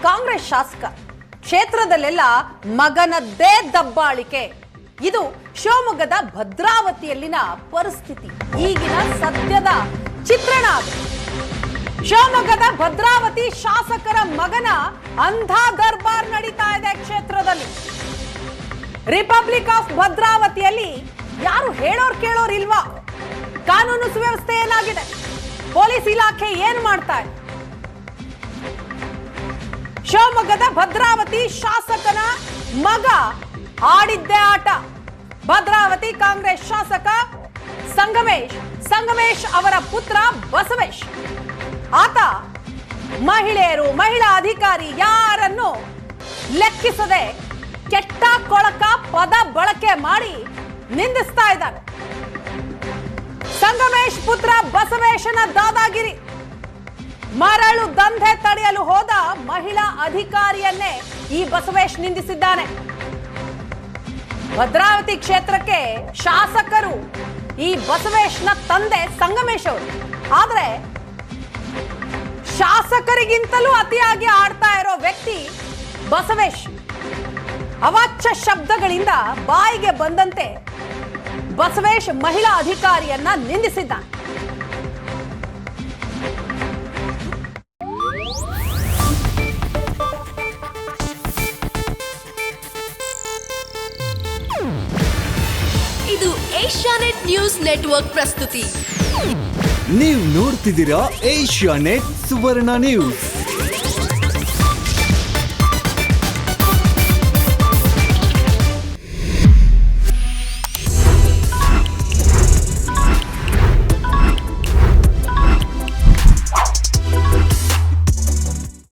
ಕಾಂಗ್ರೆಸ್ ಶಾಸಕ, ಕ್ಷೇತ್ರದಲ್ಲೆಲ್ಲ ಮಗನದ್ದೇ ದಬ್ಬಾಳಿಕೆ. ಇದು ಶಿವಮೊಗ್ಗದ ಭದ್ರಾವತಿಯಲ್ಲಿನ ಪರಿಸ್ಥಿತಿ, ಈಗಿನ ಸದ್ಯದ ಚಿತ್ರಣ. ಶಿವಮೊಗ್ಗದ ಭದ್ರಾವತಿ ಶಾಸಕರ ಮಗನ ಅಂಧ ದರ್ಬಾರ್ ನಡೀತಾ ಇದೆ ಕ್ಷೇತ್ರದಲ್ಲಿ. ರಿಪಬ್ಲಿಕ್ ಆಫ್ ಭದ್ರಾವತಿಯಲ್ಲಿ ಯಾರು ಹೇಳೋರ್ ಕೇಳೋರ್ ಇಲ್ವಾ? ಕಾನೂನು ಸುವ್ಯವಸ್ಥೆ ಏನಾಗಿದೆ? ಪೊಲೀಸ್ ಇಲಾಖೆ ಏನ್ ಮಾಡ್ತಾ ಇದೆ? ಶಿವಮೊಗ್ಗದ ಭದ್ರಾವತಿ ಶಾಸಕನ ಮಗ ಆಡಿದ್ದೇ ಆಟ. ಭದ್ರಾವತಿ ಕಾಂಗ್ರೆಸ್ ಶಾಸಕ ಸಂಗಮೇಶ್ ಅವರ ಪುತ್ರ ಬಸವೇಶ್, ಆತ ಮಹಿಳಾ ಅಧಿಕಾರಿ ಯಾರನ್ನು ಲೆಕ್ಕಿಸದೆ ಕೆಟ್ಟ ಕೊಳಕ ಪದ ಬಳಕೆ ಮಾಡಿ ನಿಂದಿಸ್ತಾ ಇದ್ದಾನೆ. ಸಂಗಮೇಶ್ ಪುತ್ರ ಬಸವೇಶನ ದಾದಾಗಿರಿ. ಮರಳು ದಂಧೆ ತಡೆಯಲು ಹೋದ ಮಹಿಳಾ ಅಧಿಕಾರಿಯನ್ನೇ ಈ ಬಸವೇಶ್ ನಿಂದಿಸಿದ್ದಾನೆ. ಭದ್ರಾವತಿ ಕ್ಷೇತ್ರಕ್ಕೆ ಶಾಸಕರು ಈ ಬಸವೇಶ್ನ ತಂದೆ ಸಂಗಮೇಶ್ ಅವರು. ಆದ್ರೆ ಶಾಸಕರಿಗಿಂತಲೂ ಅತಿಯಾಗಿ ಆಡ್ತಾ ಇರೋ ವ್ಯಕ್ತಿ ಬಸವೇಶ್. ಅವಾಚ್ಯ ಶಬ್ದಗಳಿಂದ ಬಾಯಿಗೆ ಬಂದಂತೆ ಬಸವೇಶ್ ಮಹಿಳಾ ಅಧಿಕಾರಿಯನ್ನ ನಿಂದಿಸಿದ್ದಾನೆ. ಇದು ಏಷ್ಯಾನೆಟ್ ನ್ಯೂಸ್ ನೆಟ್ವರ್ಕ್ ಪ್ರಸ್ತುತಿ. ನೀವು ನೋಡ್ತಿದ್ದೀರಾ ಏಷ್ಯಾನೆಟ್ ಸುವರ್ಣ ನ್ಯೂಸ್.